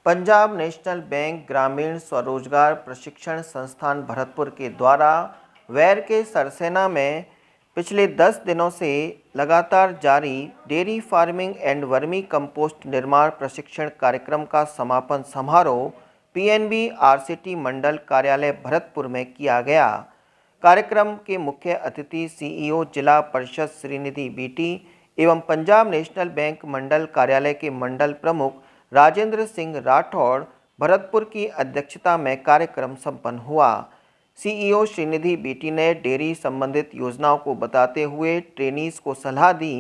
Punjab national bank ग्रामीण स्वरोजगार प्रशिक्षण संस्थान भरतपुर के द्वारा वैर के सरसेना में पिछले 10 दिनों से लगातार जारी dairy farming and vermi compost निर्माण प्रशिक्षण कार्यक्रम का समापन समारोह पीएनबी आरसीटी मंडल कार्यालय भरतपुर में किया गया। कार्यक्रम के मुख्य अतिथि सीईओ जिला परिषद श्रीनिधि बीटी एवं पंजाब नेशनल बैंक मंडल कार्यालय के मंडल प्रमुख राजेंद्र सिंह राठौड़ भरतपुर की अध्यक्षता में कार्यक्रम संपन्न हुआ। सीईओ श्रीनिधि बीटी ने डेयरी संबंधित योजनाओं को बताते हुए ट्रेनीज को सलाह दी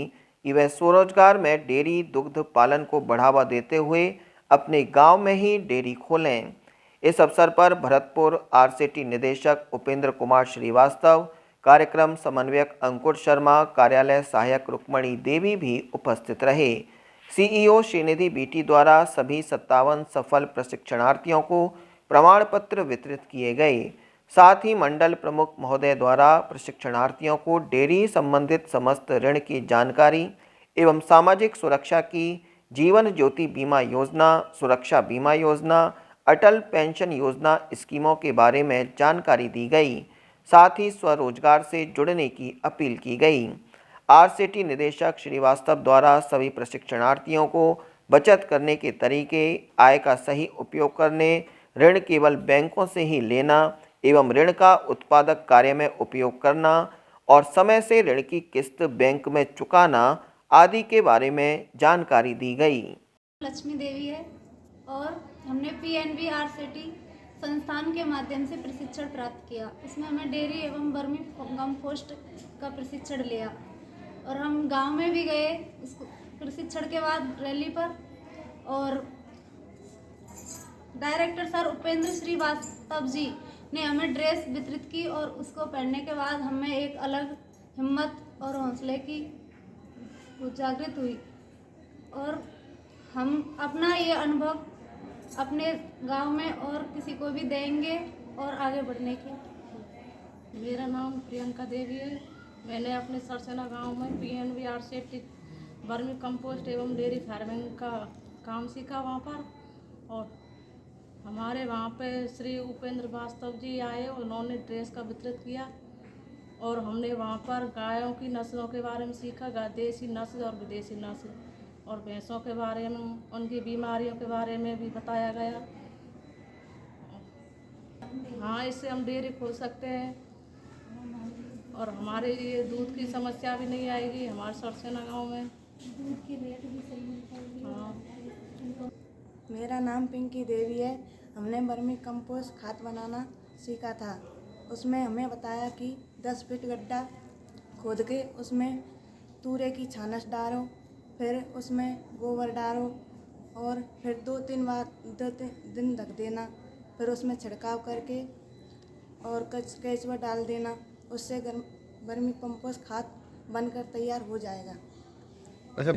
कि वह स्वरोजगार में डेयरी दुग्ध पालन को बढ़ावा देते हुए अपने गांव में ही डेयरी खोलें। इस अवसर पर भरतपुर आरसीटी निदेशक उपेंद्र कुमार श्रीवास्तव, कार्यक्रम समन्वयक अंकुर शर्मा, कार्यालय सहायक रुक्मणी देवी भी उपस्थित रहे। सीईओ श्रीनिधि बीटी द्वारा सभी 57 सफल प्रशिक्षणार्थियों को प्रमाण पत्र वितरित किए गए। साथ ही मंडल प्रमुख महोदय द्वारा प्रशिक्षणार्थियों को डेयरी संबंधित समस्त ऋण की जानकारी एवं सामाजिक सुरक्षा की जीवन ज्योति बीमा योजना, सुरक्षा बीमा योजना, अटल पेंशन योजना स्कीमों के बारे में जानकारी दी गई। साथ ही स्वरोजगार से जुड़ने की अपील की गई। आरसीटी निदेशक श्रीवास्तव द्वारा सभी प्रशिक्षणार्थियों को बचत करने के तरीके, आय का सही उपयोग करने, ऋण केवल बैंकों से ही लेना एवं ऋण का उत्पादक कार्य में उपयोग करना और समय से ऋण की किस्त बैंक में चुकाना आदि के बारे में जानकारी दी गई। लक्ष्मी देवी है और हमने पीएनबी आरसीटी संस्थान के माध्यम से प्रशिक्षण प्राप्त किया। इसमें हमें डेयरी एवं वर्मी कंपोस्ट का प्रशिक्षण लिया और हम गांव में भी गए इस प्रशिक्षण के बाद रैली पर, और डायरेक्टर सर उपेंद्र श्रीवास्तव जी ने हमें ड्रेस वितरित की और उसको पहनने के बाद हमें एक अलग हिम्मत और हौसले की जागृत हुई और हम अपना ये अनुभव अपने गांव में और किसी को भी देंगे और आगे बढ़ने के। मेरा नाम प्रियंका देवी है। मैंने अपने सरसेना गांव में पीएनबी आरसीटी वर्मी कंपोस्ट एवं डेयरी फार्मिंग का काम सीखा वहां पर, और हमारे वहां पे श्री उपेंद्र वास्तव जी आए, उन्होंने ड्रेस का वितरित किया और हमने वहां पर गायों की नस्लों के बारे में सीखा, देसी नस्ल और विदेशी नस्ल, और भैंसों के बारे में, उनकी बीमारियों के बारे में भी बताया गया। हाँ, इससे हम डेयरी खोल सकते हैं और हमारे लिए दूध की समस्या भी नहीं आएगी हमारे सरसेना गांव में। दूध की रेट भी सही मिल पाएगी। हाँ। मेरा नाम पिंकी देवी है। हमने वर्मी कंपोस्ट खाद बनाना सीखा था। उसमें हमें बताया कि 10 फीट गड्ढा खोद के उसमें तूरे की छानस डालो, फिर उसमें गोबर डालो और फिर 2-3 दिन ढक देना, फिर उसमें छिड़काव करके और केचुआ डाल देना। उससे वर्मी कंपोस्ट खाद बनकर तैयार हो जाएगा। अच्छा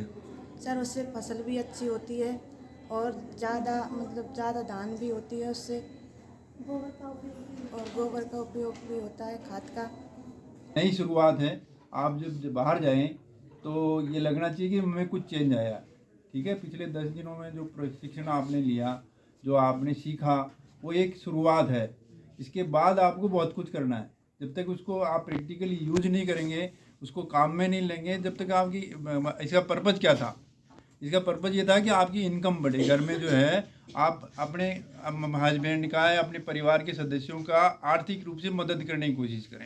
सर, उससे फसल भी अच्छी होती है और ज़्यादा धान भी होती है उससे, गोबर का उपयोग भी होता है खाद का। नई शुरुआत है। आप जब बाहर जाएं तो ये लगना चाहिए कि हमें कुछ चेंज आया। ठीक है, पिछले 10 दिनों में जो प्रशिक्षण आपने लिया, जो आपने सीखा, वो एक शुरुआत है। इसके बाद आपको बहुत कुछ करना है। जब तक उसको आप प्रैक्टिकली यूज नहीं करेंगे, उसको काम में नहीं लेंगे, जब तक आपकी इसका पर्पज़ क्या था? इसका पर्पज़ ये था कि आपकी इनकम बढ़े। घर में जो है आप अपने हस्बैंड का या अपने परिवार के सदस्यों का आर्थिक रूप से मदद करने की कोशिश करें।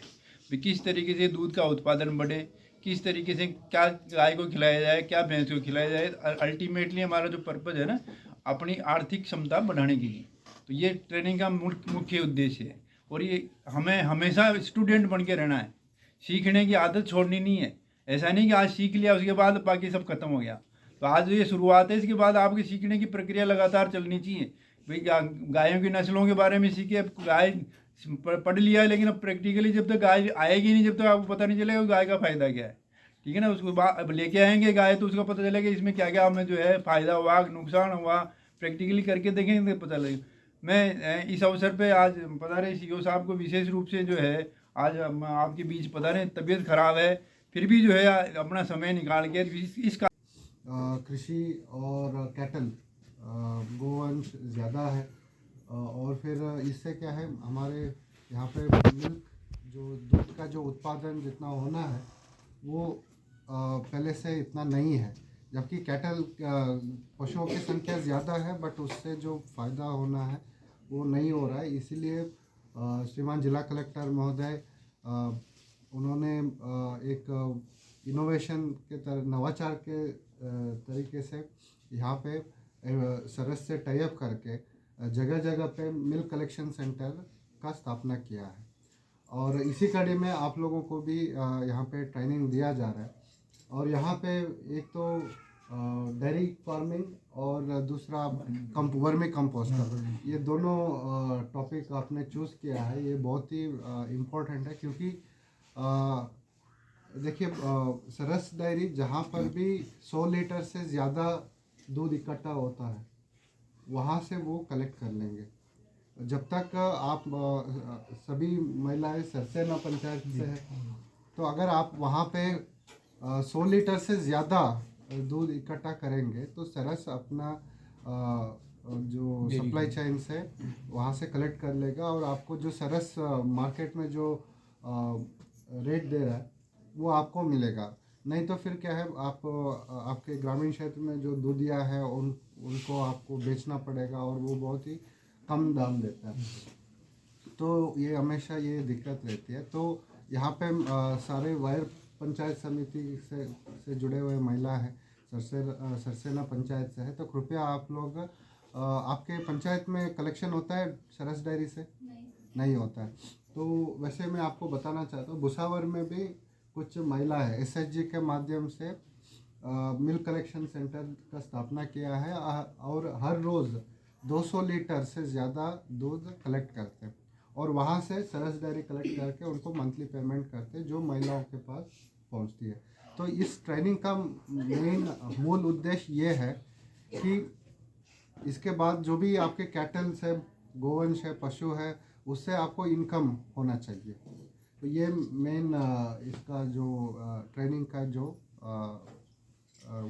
भी किस तरीके से दूध का उत्पादन बढ़े, किस तरीके से क्या गाय को खिलाया जाए, क्या भैंस को खिलाया जाए। अल्टीमेटली हमारा जो पर्पज़ है ना, अपनी आर्थिक क्षमता बढ़ाने के लिए। तो ये ट्रेनिंग का मुख्य उद्देश्य है और ये हमें हमेशा स्टूडेंट बन के रहना है। सीखने की आदत छोड़नी नहीं है। ऐसा नहीं कि आज सीख लिया उसके बाद बाकी सब खत्म हो गया। तो आज ये शुरुआत है, इसके बाद आपकी सीखने की प्रक्रिया लगातार चलनी चाहिए। भाई गायों की नस्लों के बारे में सीखे। अब गाय पढ़ लिया है, लेकिन अब प्रैक्टिकली जब तक गाय आएगी नहीं, जब तक आपको पता नहीं चलेगा गाय का फ़ायदा क्या है। ठीक है ना, उसको अब लेके आएंगे गाय तो उसका पता चलेगा इसमें क्या क्या हमें जो है फ़ायदा हुआ, नुकसान हुआ। प्रैक्टिकली करके देखेंगे तो पता लगेगा। मैं इस अवसर पे आज पधारे सीईओ साहब को विशेष रूप से जो है आज आपके बीच पधारे। तबीयत खराब है, फिर भी जो है अपना समय निकाल के इस कृषि और कैटल गोवंश ज़्यादा है। और फिर इससे क्या है, हमारे यहाँ पे मिल्क जो दूध का जो उत्पादन जितना होना है वो पहले से इतना नहीं है, जबकि कैटल पशुओं की संख्या ज़्यादा है, बट उससे जो फ़ायदा होना है वो नहीं हो रहा है। इसीलिए श्रीमान जिला कलेक्टर महोदय उन्होंने एक इनोवेशन के नवाचार के तरीके से यहाँ पे सरस से टाई अप करके जगह जगह पे मिल्क कलेक्शन सेंटर का स्थापना किया है। और इसी कड़ी में आप लोगों को भी यहाँ पे ट्रेनिंग दिया जा रहा है। और यहाँ पे एक तो डेयरी फार्मिंग और दूसरा वर्मी कंपोस्टर, ये दोनों टॉपिक आपने चूज़ किया है। ये बहुत ही इम्पोर्टेंट है, क्योंकि देखिए सरस डायरी जहाँ पर भी 100 लीटर से ज़्यादा दूध इकट्ठा होता है वहाँ से वो कलेक्ट कर लेंगे। जब तक आप सभी महिलाएं सरसेना पंचायत से है, तो अगर आप वहाँ पे 100 लीटर से ज़्यादा दूध इकट्ठा करेंगे तो सरस अपना जो सप्लाई चेन से वहाँ से कलेक्ट कर लेगा, और आपको जो सरस मार्केट में जो रेट दे रहा है वो आपको मिलेगा। नहीं तो फिर क्या है, आप आपके ग्रामीण क्षेत्र में जो दूधिया है उनको आपको बेचना पड़ेगा, और वो बहुत ही कम दाम देता है। तो ये हमेशा ये दिक्कत रहती है। तो यहाँ पे सारे वायर पंचायत समिति से जुड़े हुए महिला हैं, सरसेना पंचायत से है, तो कृपया आप लोग आपके पंचायत में कलेक्शन होता है सरस डायरी से? नहीं होता है। तो वैसे मैं आपको बताना चाहता हूँ, भुसावर में भी कुछ महिला है SHG के माध्यम से मिल्क कलेक्शन सेंटर का स्थापना किया है, और हर रोज़ 200 लीटर से ज़्यादा दूध कलेक्ट करते हैं, और वहाँ से सरस डायरी कलेक्ट करके उनको मंथली पेमेंट करते हैं जो महिलाओं के पास पहुँचती है। तो इस ट्रेनिंग का मूल उद्देश्य ये है कि इसके बाद जो भी आपके कैटल्स है, गोवंश है, पशु है, उससे आपको इनकम होना चाहिए। तो ये मेन इसका जो ट्रेनिंग का जो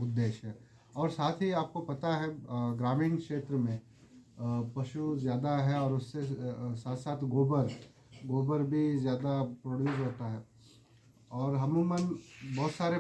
उद्देश्य है। और साथ ही आपको पता है ग्रामीण क्षेत्र में पशु ज़्यादा है, और उससे साथ साथ गोबर भी ज़्यादा प्रोड्यूस होता है। और अमूमन बहुत सारे